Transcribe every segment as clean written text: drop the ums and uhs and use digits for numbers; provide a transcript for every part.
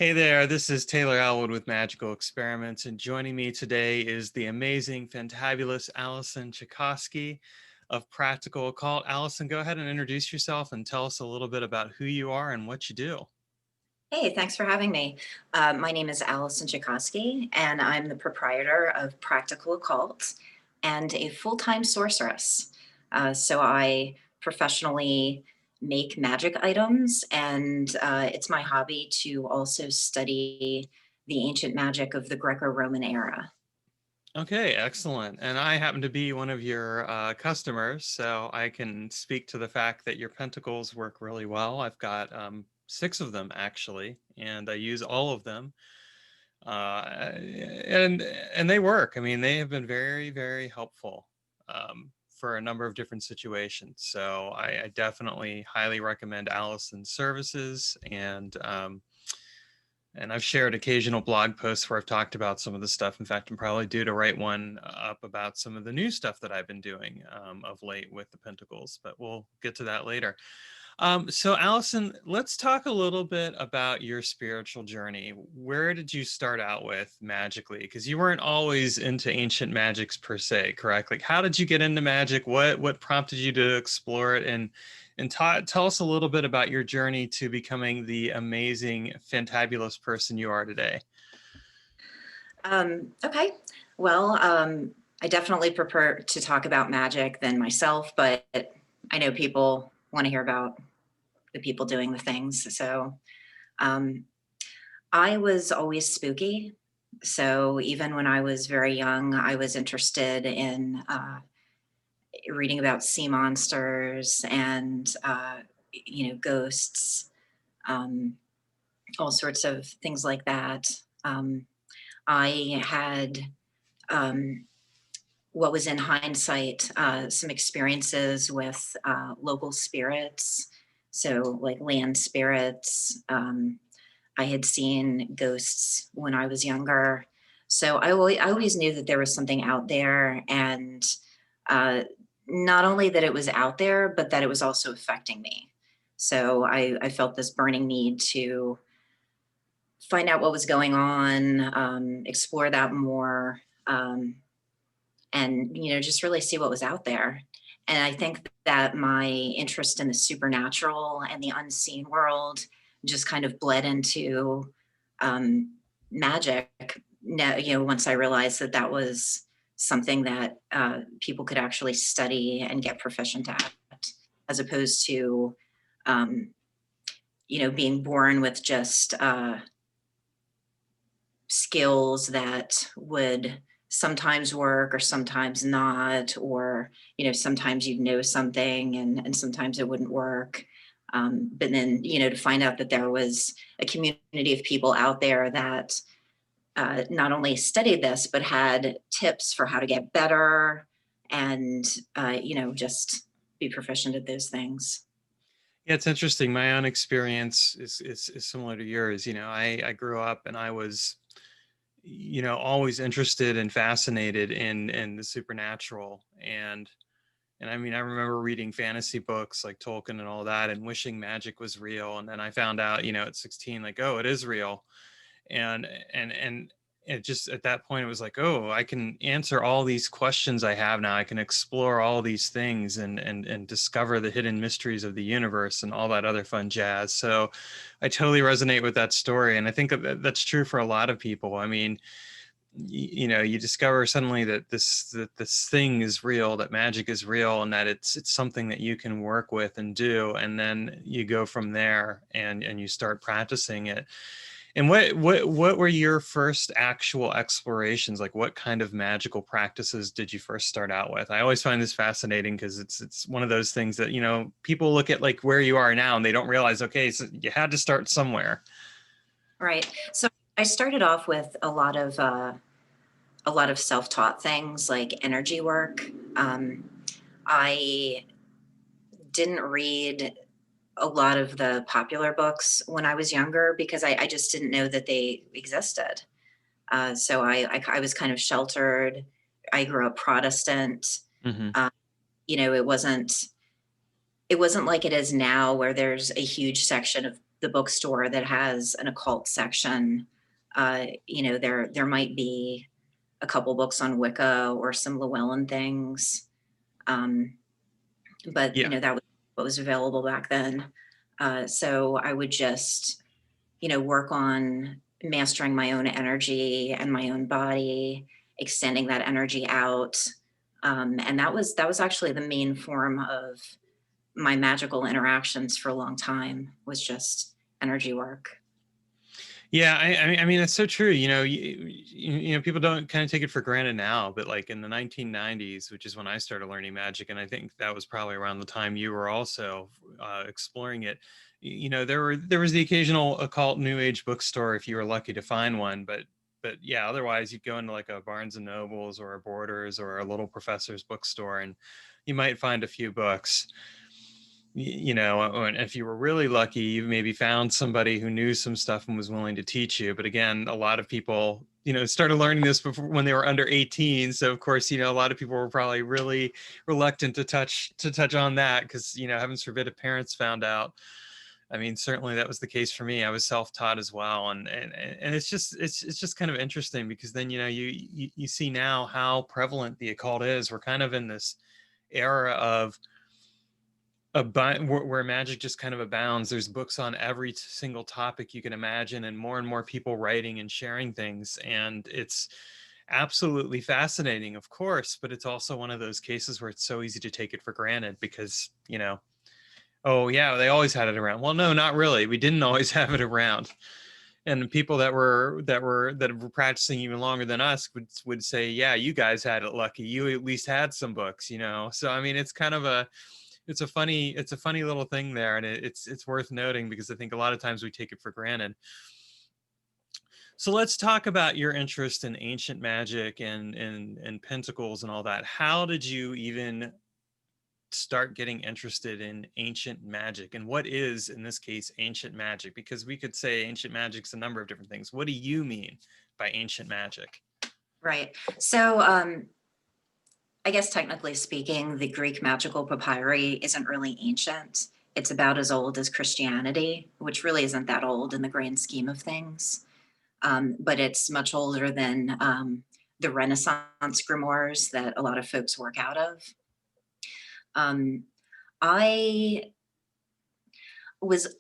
Hey there, this is Taylor Ellwood with Magical Experiments, and joining me today is the amazing, fantabulous Alison Chicosky of Practical Occult. Alison, go ahead and introduce yourself and tell us a little bit about who you are and what you do. Hey, thanks for having me. My name is Alison Chicosky, and I'm the proprietor of Practical Occult and a full-time sorceress. So I professionally make magic items, and it's my hobby to also study the ancient magic of the Greco-Roman era. Okay, excellent. And I happen to be one of your customers, so I can speak to the fact that your pentacles work really well. I've got six of them actually, and I use all of them. And they work. I mean, they have been very, very helpful for a number of different situations. So I definitely highly recommend Allison's services, and I've shared occasional blog posts where I've talked about some of the stuff. In fact, I'm probably due to write one up about some of the new stuff that I've been doing of late with the Pentacles, but we'll get to that later. So Allison, let's talk a little bit about your spiritual journey. Where did you start out with magically? Because you weren't always into ancient magics per se, correct? Like, how did you get into magic? What prompted you to explore it? And tell us a little bit about your journey to becoming the amazing, fantabulous person you are today. Okay, well, I definitely prefer to talk about magic than myself, but I know people want to hear about the people doing the things. So um, I was always spooky. So even when I was very young, I was interested in reading about sea monsters and, ghosts, um, all sorts of things like that. Um, I had, um, what was in hindsight, some experiences with local spirits. So, like land spirits. I had seen ghosts when I was younger. So I always knew that there was something out there. And uh, not only that it was out there, but that it was also affecting me. So I felt this burning need to find out what was going on, explore that more, and just really see what was out there. And I think that my interest in the supernatural and the unseen world just kind of bled into magic. Once I realized that that was something that people could actually study and get proficient at, as opposed to, um, being born with just skills that would sometimes work or sometimes not, or sometimes you'd know something and sometimes it wouldn't work. But then to find out that there was a community of people out there that not only studied this but had tips for how to get better and just be proficient at those things. Yeah, it's interesting. My own experience is similar to yours. I grew up and I was always interested and fascinated in the supernatural. And I mean, I remember reading fantasy books like Tolkien and all that and wishing magic was real. And then I found out, at 16, like, oh, it is real. And it just, at that point, it was like, oh, I can answer all these questions I have now. I can explore all these things and discover the hidden mysteries of the universe and all that other fun jazz. So I totally resonate with that story. And I think that's true for a lot of people. I mean, you discover suddenly that this thing is real, that magic is real, and that it's something that you can work with and do, and then you go from there and you start practicing it. And what were your first actual explorations? Like, what kind of magical practices did you first start out with? I always find this fascinating because it's one of those things that people look at like where you are now and they don't realize, okay, so you had to start somewhere. Right. So I started off with a lot of self-taught things like energy work. I didn't read a lot of the popular books when I was younger because I just didn't know that they existed. So I was kind of sheltered. I grew up Protestant. Hmm. Uh, it wasn't like it is now where there's a huge section of the bookstore that has an occult section, there might be a couple books on Wicca or some Llewellyn things. Um, but Yeah. that was what was available back then. So I would just, work on mastering my own energy and my own body, extending that energy out. And that was actually the main form of my magical interactions for a long time, was just energy work. Yeah, I mean, it's so true. People don't kind of take it for granted now, but like in the 1990s, which is when I started learning magic, and I think that was probably around the time you were also exploring it. There was the occasional occult New Age bookstore if you were lucky to find one, but yeah, otherwise you'd go into like a Barnes and Nobles or a Borders or a little professor's bookstore, and you might find a few books. And if you were really lucky, you maybe found somebody who knew some stuff and was willing to teach you. But again, a lot of people, started learning this before when they were under 18. So of course, a lot of people were probably really reluctant to touch on that because, heavens forbid if parents found out. I mean, certainly that was the case for me. I was self-taught as well, and it's just kind of interesting because then you see now how prevalent the occult is. We're kind of in this era of where magic just kind of abounds. There's books on every single topic you can imagine, and more people writing and sharing things. And it's absolutely fascinating, of course, but it's also one of those cases where it's so easy to take it for granted because, oh yeah, they always had it around. Well, no, not really. We didn't always have it around. And people that were practicing even longer than us would say, yeah, you guys had it lucky. You at least had some books, So I mean, it's kind of it's a funny little thing there, and it's worth noting because I think a lot of times we take it for granted. So let's talk about your interest in ancient magic and pentacles and all that. How did you even start getting interested in ancient magic, and what is, in this case, ancient magic? Because we could say ancient magic's a number of different things. What do you mean by ancient magic? Right. So I guess technically speaking, the Greek magical papyri isn't really ancient. It's about as old as Christianity, which really isn't that old in the grand scheme of things. But it's much older than the Renaissance grimoires that a lot of folks work out of. Um, I was,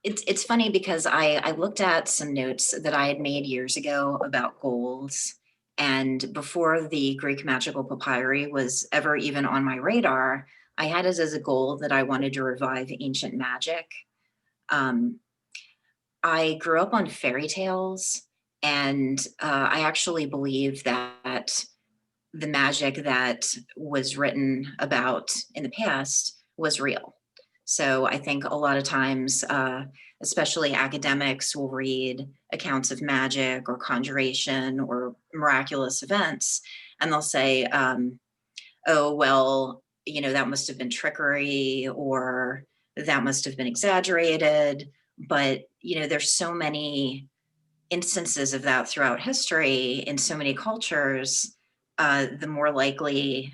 it's funny because I looked at some notes that I had made years ago about goals. And before the Greek magical papyri was ever even on my radar, I had it as a goal that I wanted to revive ancient magic. Um, I grew up on fairy tales, and I actually believe that the magic that was written about in the past was real. So I think a lot of times, especially academics will read accounts of magic or conjuration or miraculous events, and they'll say, oh, well, that must have been trickery, or that must have been exaggerated. But, there's so many instances of that throughout history in so many cultures. The more likely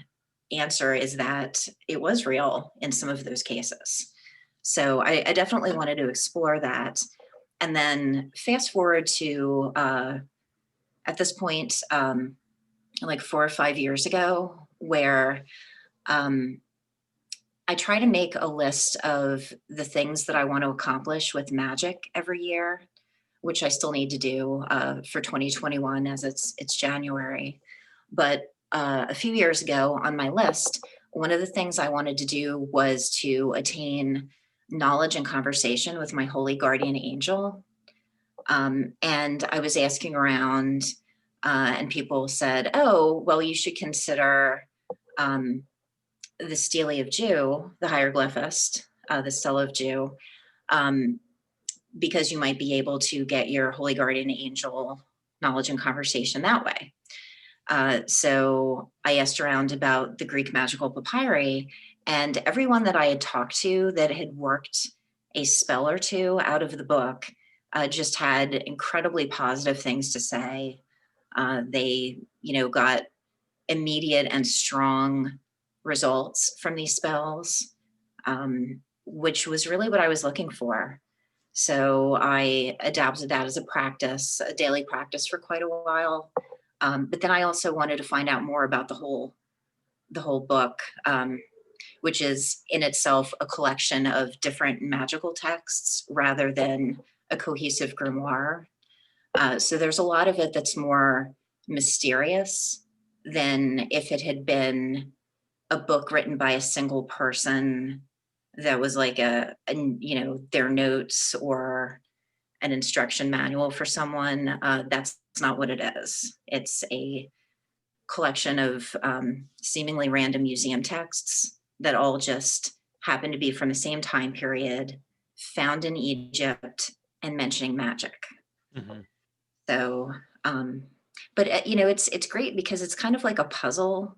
answer is that it was real in some of those cases. So I definitely wanted to explore that. And then fast forward to at this point, like 4 or 5 years ago, where I try to make a list of the things that I want to accomplish with magic every year, which I still need to do for 2021 as it's January. But a few years ago on my list, one of the things I wanted to do was to attain knowledge and conversation with my holy guardian angel. And I was asking around, and people said, oh, well, you should consider the Stele of Jew, the hieroglyphist, the Stele of Jew, because you might be able to get your holy guardian angel knowledge and conversation that way. So I asked around about the Greek magical papyri, and everyone that I had talked to that had worked a spell or two out of the book just had incredibly positive things to say. They, got immediate and strong results from these spells, which was really what I was looking for. So I adapted that as a practice, a daily practice for quite a while. But then I also wanted to find out more about the whole book, which is in itself a collection of different magical texts rather than a cohesive grimoire. So there's a lot of it that's more mysterious than if it had been a book written by a single person that was like their notes or an instruction manual for someone. That's not what it is. It's a collection of seemingly random museum texts that all just happen to be from the same time period, found in Egypt, and mentioning magic. Hmm. So, but it's great because it's kind of like a puzzle,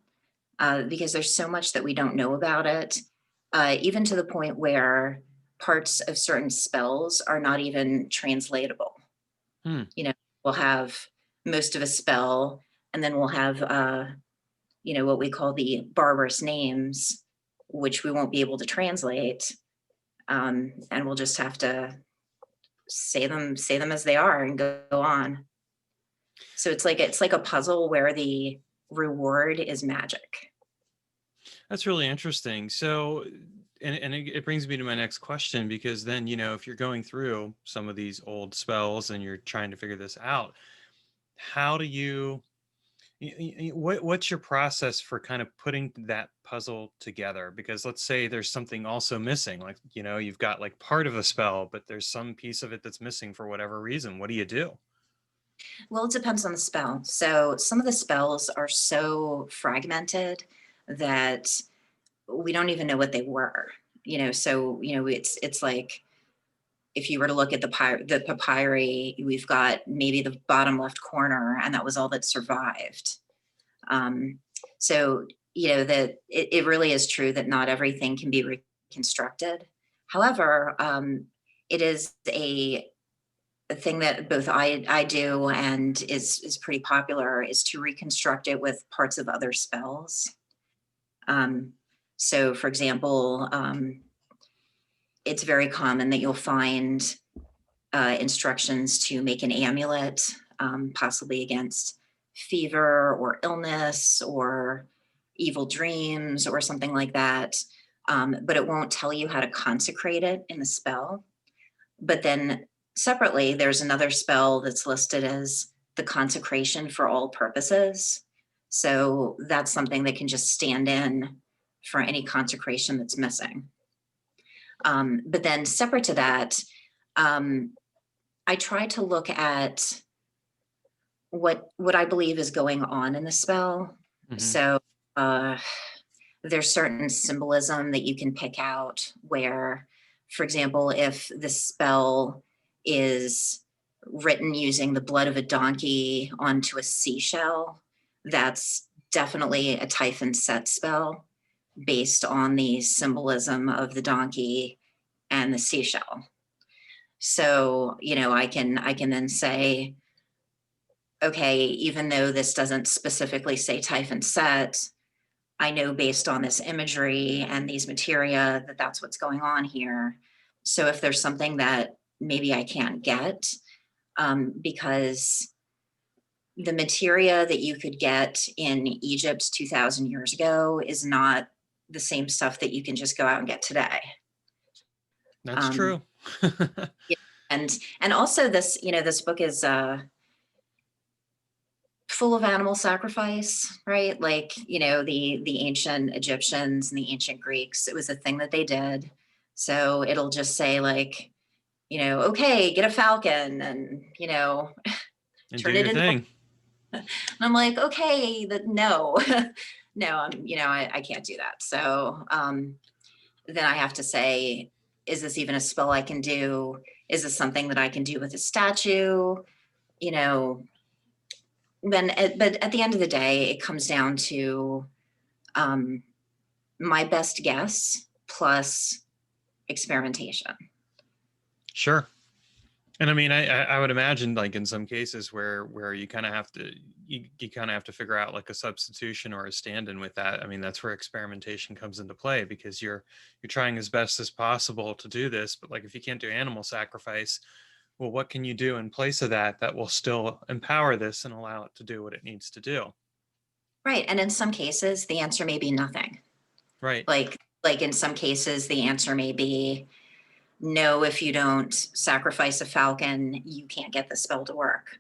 because there's so much that we don't know about it, even to the point where parts of certain spells are not even translatable. Hmm. You know, we'll have most of a spell, and then we'll have what we call the barbarous names, which we won't be able to translate, and we'll just have to say them as they are and go on. So it's like a puzzle where the reward is magic. That's really interesting. So, and it brings me to my next question, because then, if you're going through some of these old spells and you're trying to figure this out, how do what's your process for kind of putting that puzzle together? Because let's say there's something also missing, like, you've got like part of a spell, but there's some piece of it that's missing for whatever reason. What do you do? Well, it depends on the spell. So some of the spells are so fragmented that we don't even know what they were. So it's like if you were to look at the papyri, we've got maybe the bottom left corner, and that was all that survived. Um, so that it really is true that not everything can be reconstructed. However, it is a thing that both I do and is pretty popular, is to reconstruct it with parts of other spells. Um, so, for example, it's very common that you'll find instructions to make an amulet, possibly against fever or illness or evil dreams or something like that. But it won't tell you how to consecrate it in the spell. But then separately, there's another spell that's listed as the consecration for all purposes. So that's something that can just stand in for any consecration that's missing. But then separate to that, I try to look at what I believe is going on in the spell. Hmm. So uh, there's certain symbolism that you can pick out where, for example, if the spell is written using the blood of a donkey onto a seashell, that's definitely a Typhon set spell based on the symbolism of the donkey and the seashell. So, I can then say, okay, even though this doesn't specifically say Typhon set, I know based on this imagery and these materia that that's what's going on here. So if there's something that maybe I can't get, because the materia that you could get in Egypt 2,000 years ago is not the same stuff that you can just go out and get today. That's Um, true. yeah, and also this book is full of animal sacrifice, right? Like, the ancient Egyptians and the ancient Greeks, it was a thing that they did. So it'll just say like, okay, get a falcon and, And do turn it your into, thing. and I'm like, okay, no, no, I can't do that. So then I have to say, is this even a spell I can do? Is this something that I can do with a statue? You know, but at the end of the day, it comes down to um, my best guess plus experimentation. Sure. And I mean, I would imagine like in some cases where you kind of have to you kind of have to figure out like a substitution or a stand-in with that. I mean, that's where experimentation comes into play, because you're trying as best as possible to do this, but like if you can't do animal sacrifice, well, what can you do in place of that that will still empower this and allow it to do what it needs to do? Right. And in some cases, the answer may be nothing. Right. Like in some cases, the answer may be no, if you don't sacrifice a falcon, you can't get the spell to work.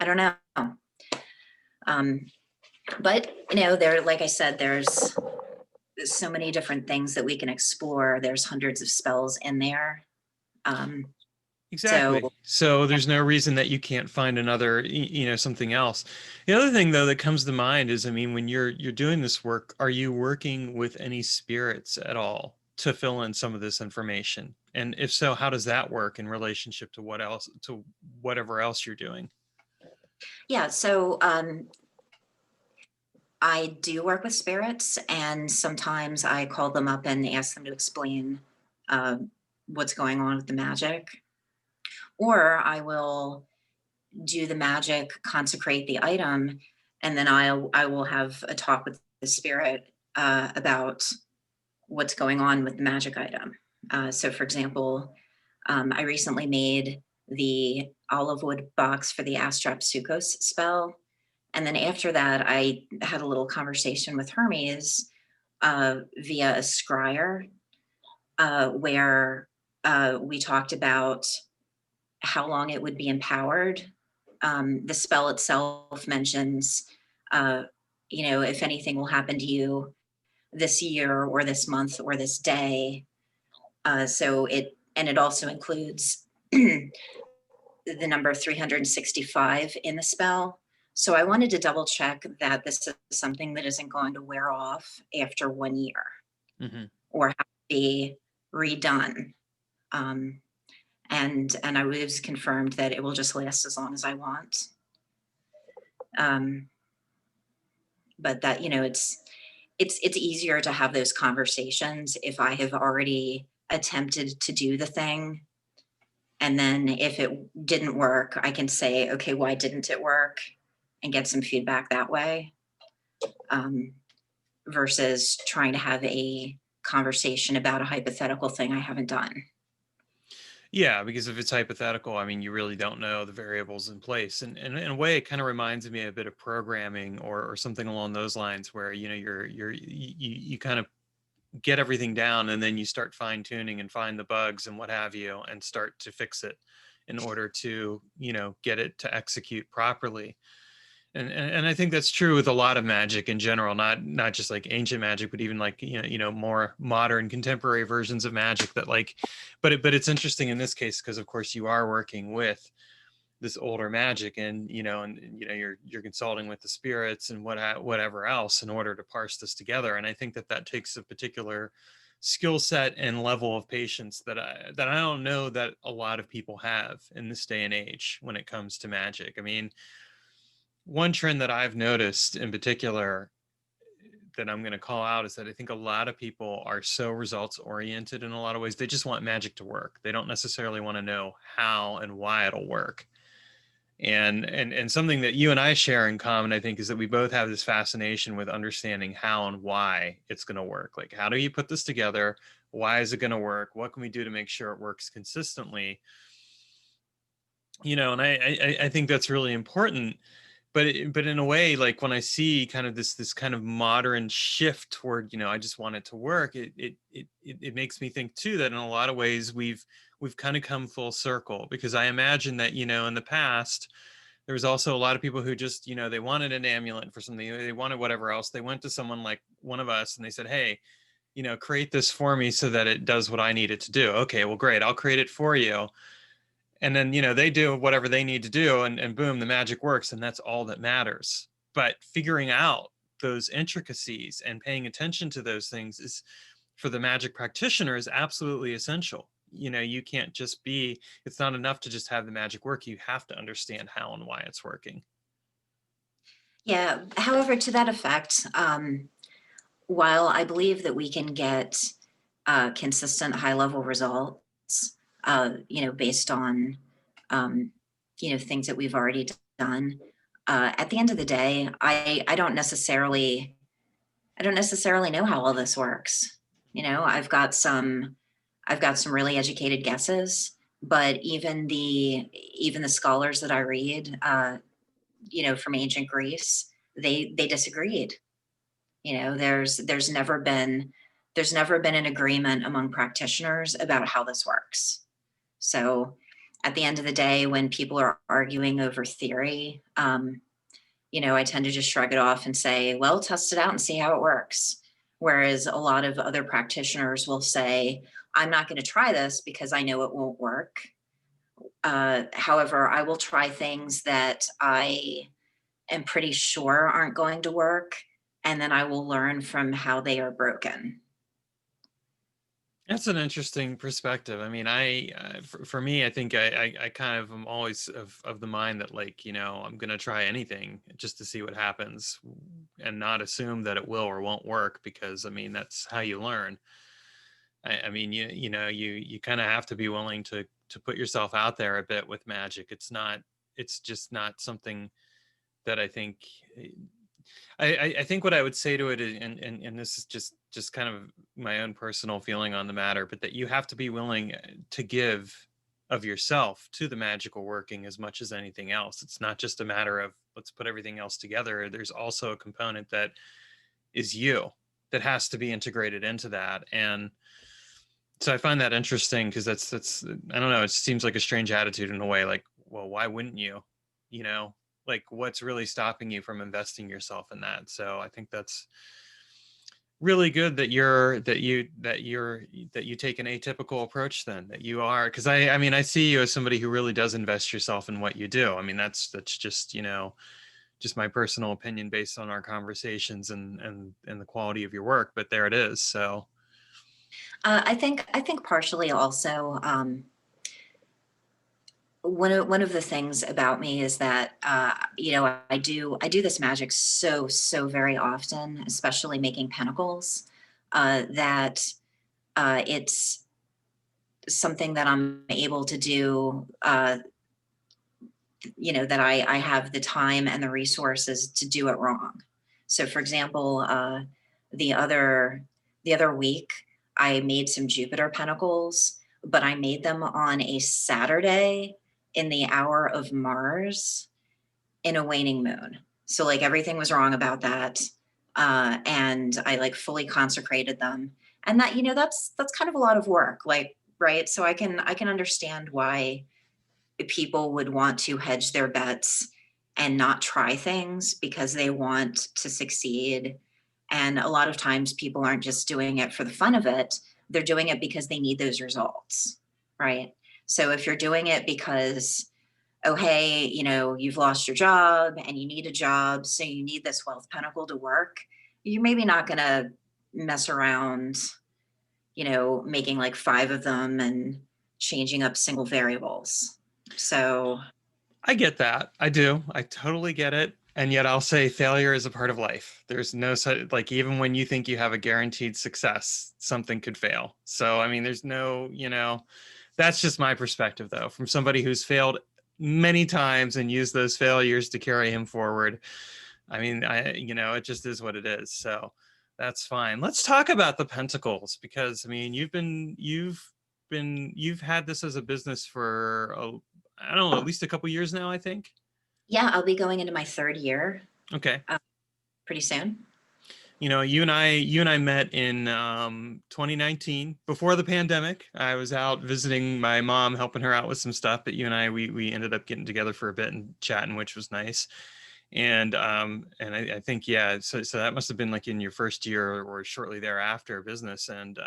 I don't know. Um, but there, like I said, there's so many different things that we can explore. There's hundreds of spells in there. Um, so Exactly. So there's no reason that you can't find another, something else. The other thing though that comes to mind is, I mean, when you're doing this work, are you working with any spirits at all to fill in some of this information? And if so, how does that work in relationship to whatever else you're doing? yeah, so I do work with spirits, and sometimes I call them up and ask them to explain uh, what's going on with the magic. Or I will do the magic, consecrate the item, and then I will have a talk with the spirit about what's going on with the magic item. So, for example, I recently made the olive wood box for the Astrapsukos spell. And then after that, I had a little conversation with Hermes via a scryer where we talked about how long it would be empowered. The spell itself mentions, if anything will happen to you this year or this month or this day. It also includes the number 365 in the spell. So I wanted to double check that this is something that isn't going to wear off after 1 year Hmm. or have to be redone. Um, and I was confirmed that it will just last as long as I want. But that, it's easier to have those conversations if I have already attempted to do the thing. And then if it didn't work, I can say, okay, why didn't it work? And get some feedback that way. Versus trying to have a conversation about a hypothetical thing I haven't done. Yeah, because if it's hypothetical, I mean, you really don't know the variables in place. And in a way, it kind of reminds me a bit of programming or something along those lines where, you kind of get everything down and then you start fine tuning and find the bugs and what have you and start to fix it in order to, get it to execute properly. And I think that's true with a lot of magic in general, not just like ancient magic, but even like more modern contemporary versions of magic that like, but it's interesting in this case because of course you are working with this older magic and you're consulting with the spirits and whatever else in order to parse this together. And I think that takes a particular skill set and level of patience that I don't know that a lot of people have in this day and age when it comes to magic. I mean, one trend that I've noticed in particular that I'm going to call out is that I think a lot of people are so results oriented in a lot of ways. They just want magic to work. They don't necessarily want to know how and why it'll work. And something that you and I share in common, I think, is that we both have this fascination with understanding how and why it's going to work. Like, how do you put this together? Why is it going to work? What can we do to make sure it works consistently? And I think that's really important. But in a way, like when I see kind of this kind of modern shift toward, I just want it to work, it makes me think too that in a lot of ways we've kind of come full circle, because I imagine that, in the past there was also a lot of people who just, they wanted an amulet for something, they wanted whatever else. They went to someone like one of us and they said, hey, create this for me so that it does what I need it to do. Okay, well, great, I'll create it for you. And then they do whatever they need to do, and boom, the magic works, and that's all that matters. But figuring out those intricacies and paying attention to those things is, for the magic practitioner, is absolutely essential. You can't just be, it's not enough to just have the magic work. You have to understand how and why it's working. Yeah. However, to that effect, while I believe that we can get consistent high level results, based on things that we've already done. At the end of the day, I don't necessarily know how all this works. I've got some really educated guesses, but even the scholars that I read, from ancient Greece, they disagreed. There's never been an agreement among practitioners about how this works. So at the end of the day, when people are arguing over theory, I tend to just shrug it off and say, well, test it out and see how it works. Whereas a lot of other practitioners will say, I'm not going to try this because I know it won't work. However, I will try things that I am pretty sure aren't going to work, and then I will learn from how they are broken. That's an interesting perspective. I mean, for me, I think I kind of am always of the mind that, like, I'm going to try anything just to see what happens and not assume that it will or won't work, because I mean, that's how you learn. I mean, you kind of have to be willing to put yourself out there a bit with magic. It's just not something that I think. I think what I would say to it is, and this is just kind of my own personal feeling on the matter, but that you have to be willing to give of yourself to the magical working as much as anything else. It's not just a matter of let's put everything else together. There's also a component that is you that has to be integrated into that. And so I find that interesting, because that's I don't know, it seems like a strange attitude in a way, like, well, why wouldn't you? Like, what's really stopping you from investing yourself in that? So I think that's really good that you take an atypical approach, then, that you are, because I mean, I see you as somebody who really does invest yourself in what you do. I mean, that's just just my personal opinion based on our conversations and the quality of your work, but there it is. So I think partially also, one of the things about me is that, I do this magic so very often, especially making pentacles, that it's something that I'm able to do, that I have the time and the resources to do it wrong. So, for example, the other week, I made some Jupiter pentacles, but I made them on a Saturday in the hour of Mars in a waning moon. So, like, everything was wrong about that, and I, like, fully consecrated them, and that's kind of a lot of work, like, right? So I can understand why people would want to hedge their bets and not try things because they want to succeed. And a lot of times people aren't just doing it for the fun of it, they're doing it because they need those results, right? So if you're doing it because, oh, hey, you've lost your job and you need a job, so you need this wealth pentacle to work, you're maybe not going to mess around, making like 5 of them and changing up single variables. So, I get that. I do. I totally get it. And yet I'll say failure is a part of life. There's no such, like, even when you think you have a guaranteed success, something could fail. So, I mean, there's no, that's just my perspective, though, from somebody who's failed many times and used those failures to carry him forward. I mean, it just is what it is. So that's fine. Let's talk about the Pentacles, because I mean, you've had this as a business for I don't know, at least a couple years now, I think. yeah, I'll be going into my 3rd year Okay. pretty soon. You and I met in 2019, before the pandemic. I was out visiting my mom, helping her out with some stuff, but you and I, we ended up getting together for a bit and chatting, which was nice. And I think, yeah, so that must have been like in your first year or shortly thereafter business. And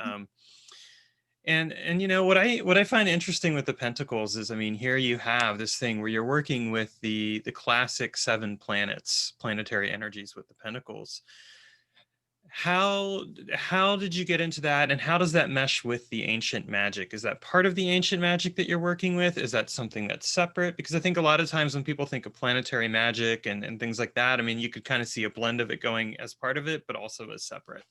what I find interesting with the Pentacles is, I mean, here you have this thing where you're working with the classic 7 planets, planetary energies with the Pentacles. How did you get into that, and how does that mesh with the ancient magic? Is that part of the ancient magic that you're working with? Is that something that's separate? Because I think a lot of times when people think of planetary magic and things like that, I mean, you could kind of see a blend of it going as part of it, but also as separate.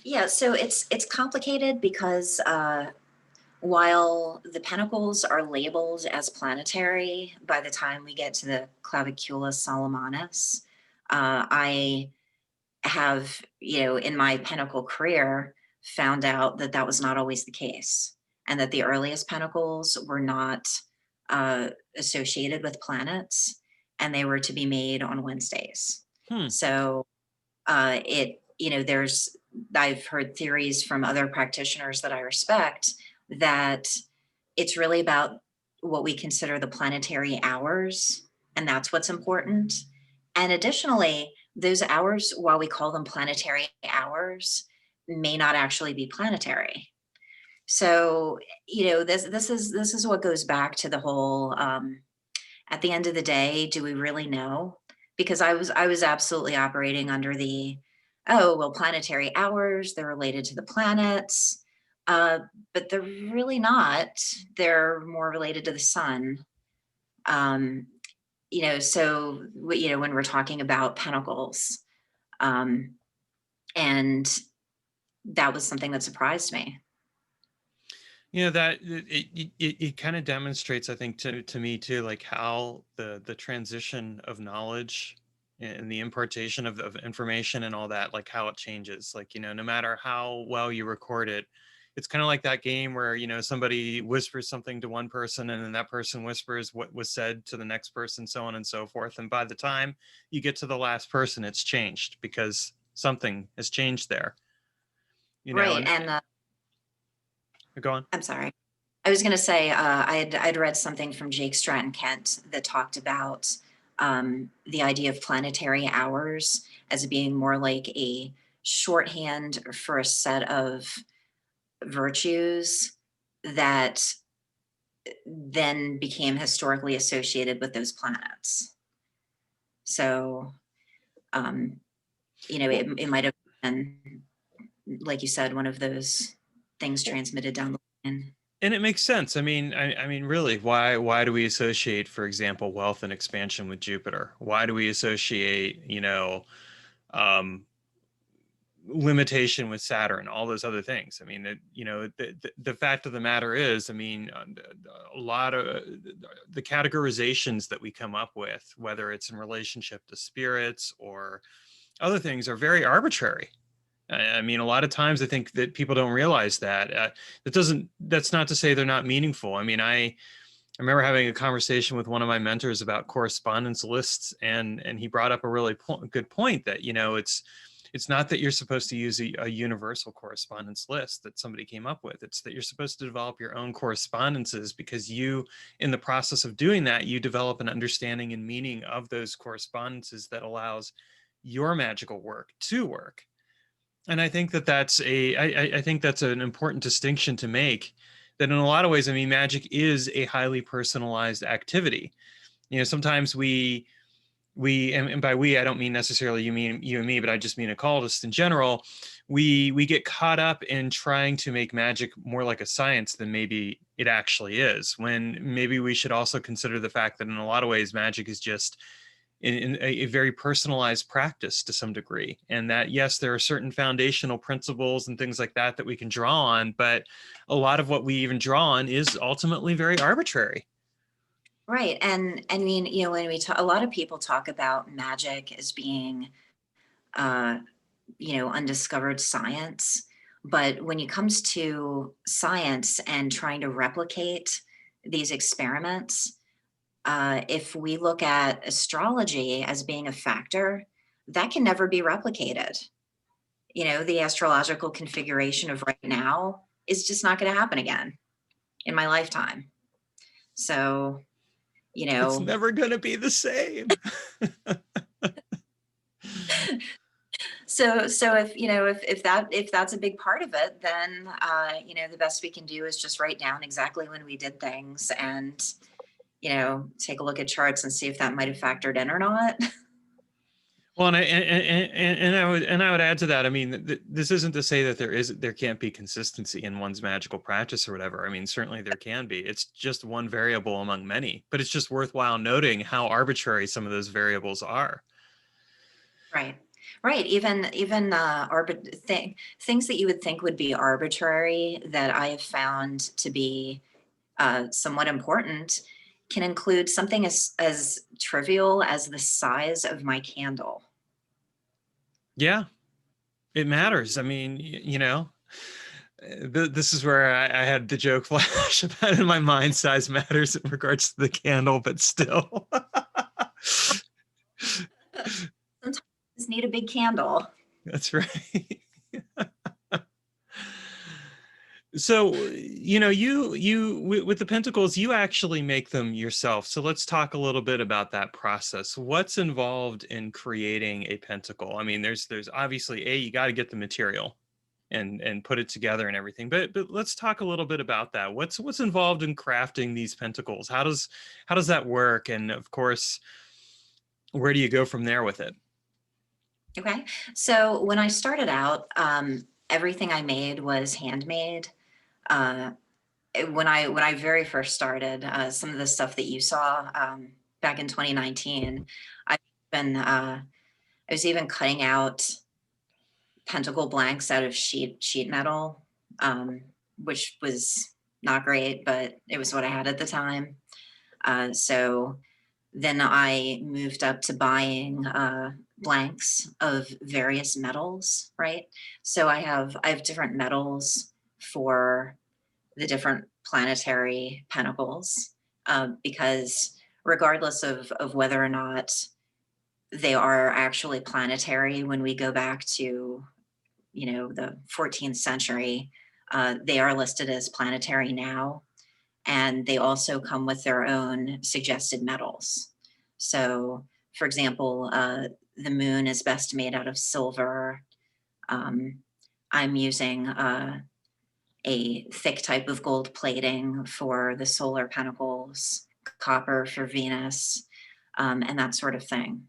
Yeah, so it's complicated because while the Pentacles are labeled as planetary by the time we get to the Clavicula Solomonus, I have, in my Pentacle career, found out that that was not always the case, and that the earliest Pentacles were not associated with planets, and they were to be made on Wednesdays. Hmm. So I've heard theories from other practitioners that I respect that it's really about what we consider the planetary hours, and that's what's important. And additionally, those hours, while we call them planetary hours, may not actually be planetary. So, this is what goes back to the whole, at the end of the day, do we really know? Because I was absolutely operating under the, oh, well, planetary hours, they're related to the planets. Uh, but they're really not. They're more related to the sun. Um, when we're talking about pentacles, um, and that was something that surprised me. That it kind of demonstrates, I think, to me too, like how the transition of knowledge and the impartation of information and all that, like how it changes. Like, no matter how well you record it, it's kind of like that game where, somebody whispers something to one person and then that person whispers what was said to the next person, so on and so forth. And by the time you get to the last person, it's changed because something has changed there, Right. and And go on. I'm sorry. I was going to say, I'd read something from Jake Stratton Kent that talked about the idea of planetary hours as being more like a shorthand for a set of virtues that then became historically associated with those planets. So, it might have been, like you said, one of those things transmitted down the line. And it makes sense. I mean, really, why do we associate, for example, wealth and expansion with Jupiter? Why do we associate, um, limitation with Saturn? All those other things. I mean, the fact of the matter is, I mean, a lot of the categorizations that we come up with, whether it's in relationship to spirits or other things, are very arbitrary. I mean, a lot of times I think that people don't realize that. That's not to say they're not meaningful. I mean, I remember having a conversation with one of my mentors about correspondence lists, and he brought up a really good point that, it's not that you're supposed to use a universal correspondence list that somebody came up with. It's that you're supposed to develop your own correspondences, because in the process of doing that, you develop an understanding and meaning of those correspondences that allows your magical work to work. And I think I think that's an important distinction to make, that in a lot of ways, I mean, magic is a highly personalized activity. Sometimes and by we, I don't mean necessarily you and me, but I just mean occultists in general. We get caught up in trying to make magic more like a science than maybe it actually is, when maybe we should also consider the fact that in a lot of ways, magic is just in a very personalized practice to some degree. And that, yes, there are certain foundational principles and things like that we can draw on, but a lot of what we even draw on is ultimately very arbitrary. Right. And I mean, when we talk, a lot of people talk about magic as being, uh, undiscovered science. But when it comes to science and trying to replicate these experiments, if we look at astrology as being a factor, that can never be replicated. The astrological configuration of right now is just not going to happen again in my lifetime. So, It's never going to be the same. so if that's a big part of it, then the best we can do is just write down exactly when we did things, and take a look at charts and see if that might have factored in or not. Well, and I would add to that. I mean, this isn't to say that there can't be consistency in one's magical practice or whatever. I mean, certainly there can be. It's just one variable among many, but it's just worthwhile noting how arbitrary some of those variables are. Right. Right. Things that you would think would be arbitrary that I have found to be somewhat important can include something as trivial as the size of my candle. Yeah, it matters. I mean, this is where I had the joke flash about in my mind, size matters in regards to the candle, but still. Sometimes you just need a big candle. That's right. So, with the pentacles, you actually make them yourself. So let's talk a little bit about that process. What's involved in creating a pentacle? I mean, there's obviously you got to get the material and put it together and everything. But let's talk a little bit about that. What's involved in crafting these pentacles? How does that work? And of course, where do you go from there with it? Okay. So when I started out, everything I made was handmade. Uh, when I very first started, some of the stuff that you saw back in 2019, I've been I was even cutting out pentacle blanks out of sheet metal, which was not great, but it was what I had at the time. So then I moved up to buying blanks of various metals, right? So I have different metals for the different planetary pentacles, because regardless of whether or not they are actually planetary, when we go back to the 14th century, they are listed as planetary now, and they also come with their own suggested metals. So, for example, the moon is best made out of silver. Um, I'm using a thick type of gold plating for the solar pentacles, copper for Venus, and that sort of thing.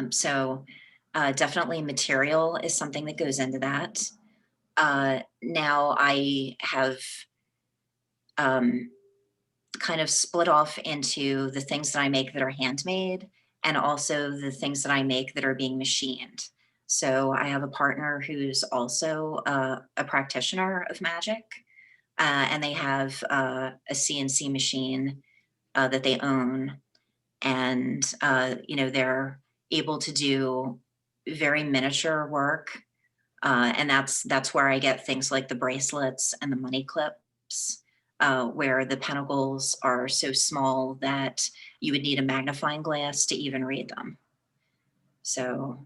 So definitely material is something that goes into that. Now I have um, kind of split off into the things that I make that are handmade and also the things that I make that are being machined. So I have a partner who's also a practitioner of magic, and they have a CNC machine that they own, and they're able to do very miniature work, and that's where I get things like the bracelets and the money clips, where the pentacles are so small that you would need a magnifying glass to even read them. So,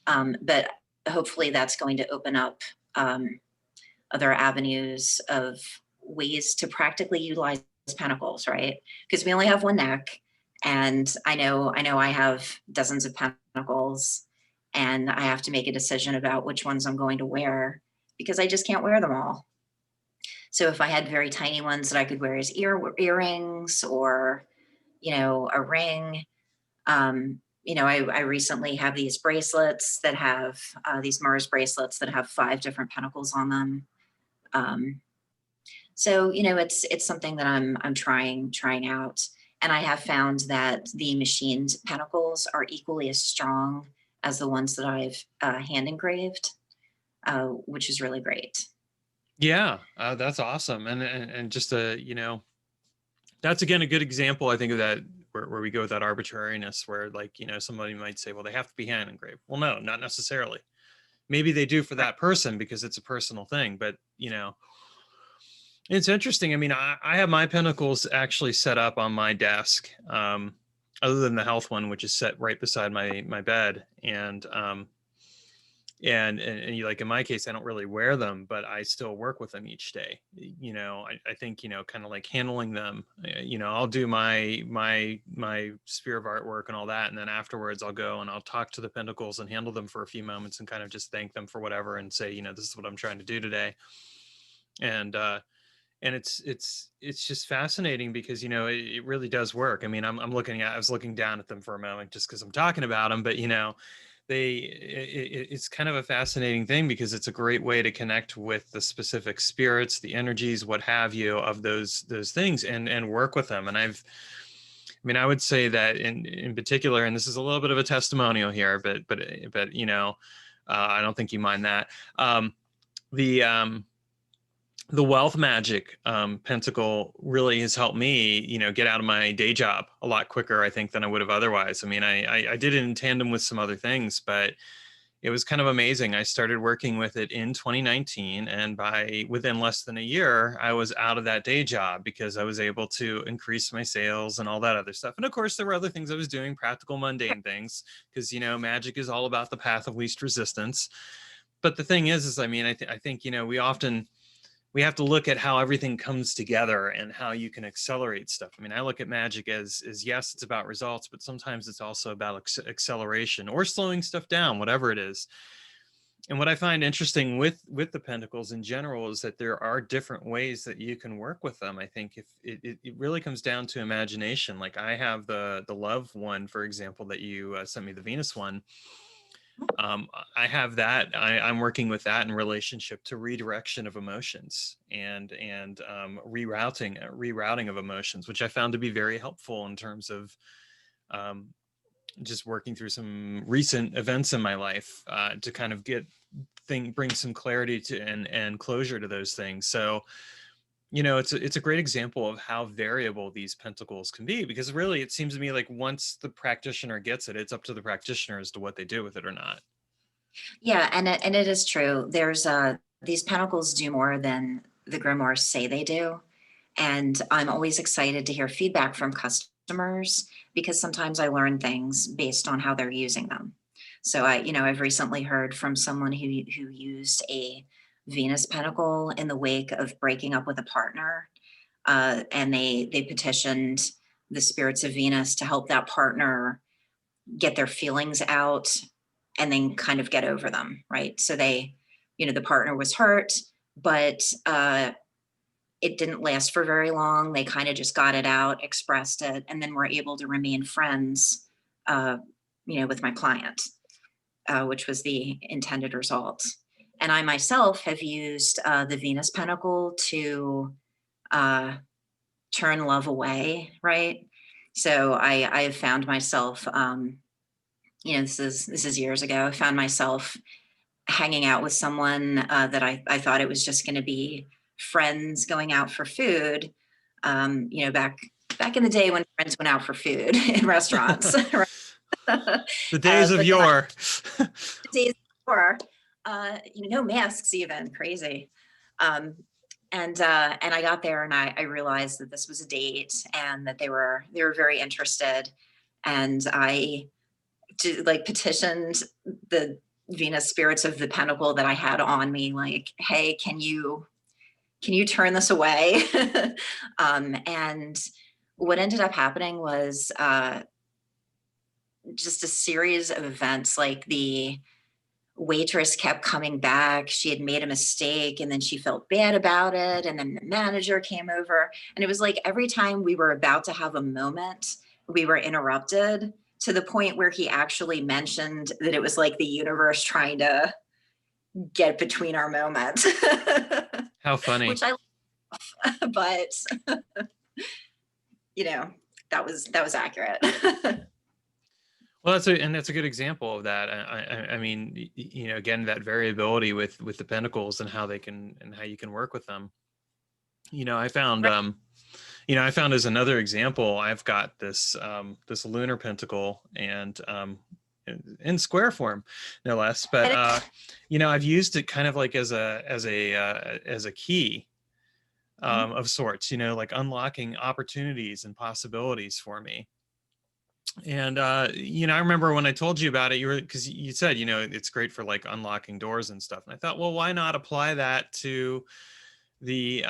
but hopefully that's going to open up other avenues of ways to practically utilize pentacles, right? Because we only have one neck, and I know I have dozens of pentacles, and I have to make a decision about which ones I'm going to wear because I just can't wear them all. So if I had very tiny ones that I could wear as earrings, or a ring. I recently have these bracelets that have these Mars bracelets that have 5 different pentacles on them. Um, so it's something that I'm trying out, and I have found that the machined pentacles are equally as strong as the ones that I've hand engraved, which is really great. Yeah, that's awesome. And just that's again a good example, I think, of that where we go with that arbitrariness, where like, somebody might say, well, they have to be hand engraved. Well, no, not necessarily. Maybe they do for Right. that person because it's a personal thing, but it's interesting. I mean, I have my pentacles actually set up on my desk, other than the health one, which is set right beside my bed. And you, like in my case, I don't really wear them, but I still work with them each day. I think, kind of like handling them, I'll do my sphere of artwork and all that. And then afterwards I'll go and I'll talk to the pentacles and handle them for a few moments and kind of just thank them for whatever and say, this is what I'm trying to do today. And it's just fascinating because it really does work. I mean, I was looking down at them for a moment just because I'm talking about them, but it's kind of a fascinating thing because it's a great way to connect with the specific spirits, the energies, what have you, of those things, and work with them. And mean, I would say that in particular, and this is a little bit of a testimonial here, but you know, I don't think you mind that. The the wealth magic pentacle really has helped me, you know, get out of my day job a lot quicker, I think, than I would have otherwise. I mean, I did it in tandem with some other things, but it was kind of amazing. I started working with it in 2019, and within less than a year, I was out of that day job because I was able to increase my sales and all that other stuff. And of course, there were other things I was doing, practical, mundane things, because, you know, magic is all about the path of least resistance. But the thing is I mean, I think, you know, we have to look at how everything comes together and how you can accelerate stuff. I mean, I look at magic as yes, it's about results, but sometimes it's also about acceleration or slowing stuff down, whatever it is. And what I find interesting with the pentacles in general is that there are different ways that you can work with them. I think if it really comes down to imagination. Like I have the love one, for example, that you sent me, the Venus one. I have that. I'm working with that in relationship to redirection of emotions and rerouting of emotions, which I found to be very helpful in terms of just working through some recent events in my life to kind of bring some clarity to and closure to those things. So, you know, it's a great example of how variable these pentacles can be, because really it seems to me like once the practitioner gets it, it's up to the practitioner as to what they do with it or not. Yeah, and it is true. There's these pentacles do more than the grimoires say they do. And I'm always excited to hear feedback from customers because sometimes I learn things based on how they're using them. So I've recently heard from someone who used a Venus pentacle in the wake of breaking up with a partner, and they petitioned the spirits of Venus to help that partner get their feelings out and then kind of get over them, right? So the partner was hurt, but it didn't last for very long. They kind of just got it out, expressed it, and then were able to remain friends, with my client, which was the intended result. And I myself have used the Venus Pentacle to turn love away, right? So I have found myself, this is years ago. I found myself hanging out with someone that I thought it was just going to be friends going out for food. Back in the day when friends went out for food in restaurants. The days of yore. The days of yore. No masks even, crazy. And I got there and I realized that this was a date and that they were very interested. And I petitioned the Venus spirits of the pentacle that I had on me, like, hey, can you turn this away? And what ended up happening was just a series of events. Like the waitress kept coming back. She had made a mistake and then she felt bad about it. And then the manager came over. And it was like every time we were about to have a moment, we were interrupted, to the point where he actually mentioned that it was like the universe trying to get between our moments. How funny. Which I love, but that was accurate. Well, that's a good example of that. I mean, again, that variability with the pentacles and how you can work with them. I found, I found as another example, I've got this lunar pentacle and in square form, no less. But I've used it kind of like as a key of sorts. Like unlocking opportunities and possibilities for me. And I remember when I told you about it, because you said it's great for like unlocking doors and stuff, and I thought, well, why not apply that to the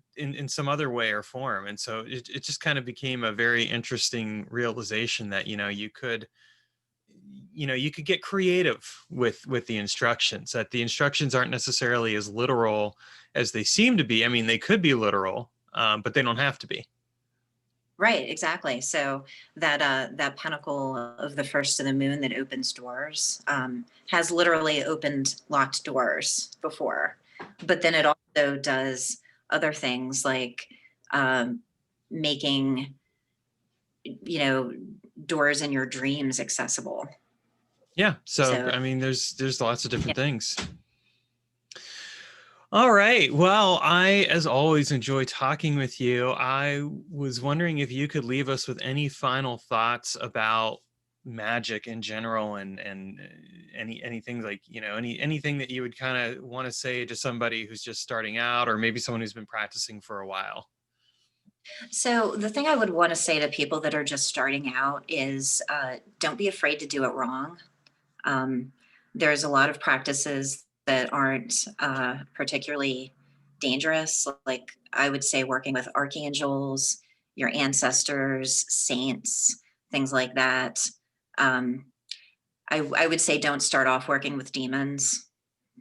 in some other way or form. And so it just kind of became a very interesting realization that you could get creative with the instructions, that the instructions aren't necessarily as literal as they seem to be. I mean, they could be literal, but they don't have to be. Right, exactly. So that pentacle of the first of the moon that opens doors has literally opened locked doors before, but then it also does other things like making, you know, doors in your dreams accessible. Yeah. So, So I mean, there's lots of yeah. different things. All right. Well, I, as always, enjoy talking with you. I was wondering if you could leave us with any final thoughts about magic in general, and anything, like, you know, anything that you would kind of want to say to somebody who's just starting out, or maybe someone who's been practicing for a while. So the thing I would want to say to people that are just starting out is don't be afraid to do it wrong. Um, there's a lot of practices that aren't particularly dangerous. Like I would say, working with archangels, your ancestors, saints, things like that. Um, I would say don't start off working with demons.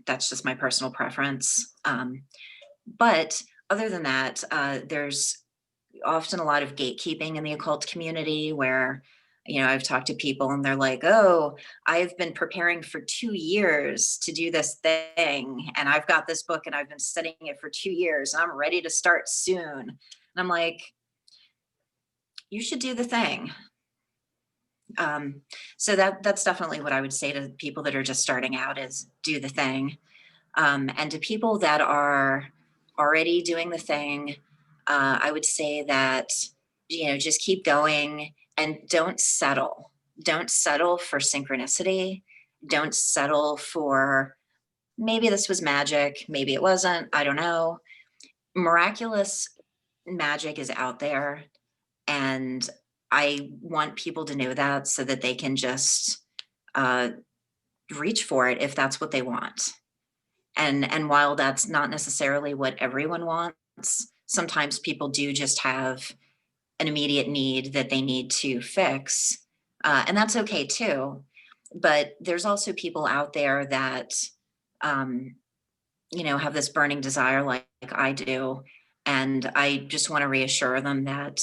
That's just my personal preference. But other than that, there's often a lot of gatekeeping in the occult community where, you know, I've talked to people and they're like, oh, I've been preparing for 2 years to do this thing, and I've got this book and I've been studying it for 2 years and I'm ready to start soon. And I'm like, you should do the thing. So that's definitely what I would say to people that are just starting out, is do the thing. And to people that are already doing the thing, I would say that, you know, just keep going and don't settle. Don't settle for synchronicity. Don't settle for, maybe this was magic, maybe it wasn't, I don't know. Miraculous magic is out there. And I want people to know that so that they can just uh, reach for it if that's what they want. And while that's not necessarily what everyone wants, sometimes people do just have an immediate need that they need to fix, and that's okay too. But there's also people out there that, um, you know, have this burning desire like I do, and I just want to reassure them that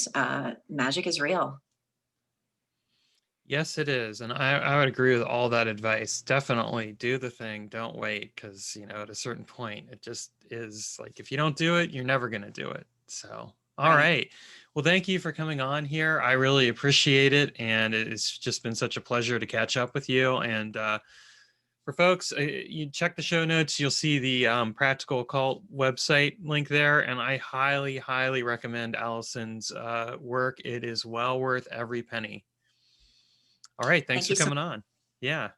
magic is real. Yes, it is. And I would agree with all that advice. Definitely do the thing. Don't wait. Because, you know, at a certain point, it just is like, if you don't do it, you're never going to do it. So, all Right. right. Well, thank you for coming on here. I really appreciate it. And it's just been such a pleasure to catch up with you. And for folks, you check the show notes, you'll see the Practical Occult website link there. And I highly, highly recommend Allison's work. It is well worth every penny. All right. Thanks Thank for you so coming on. Yeah.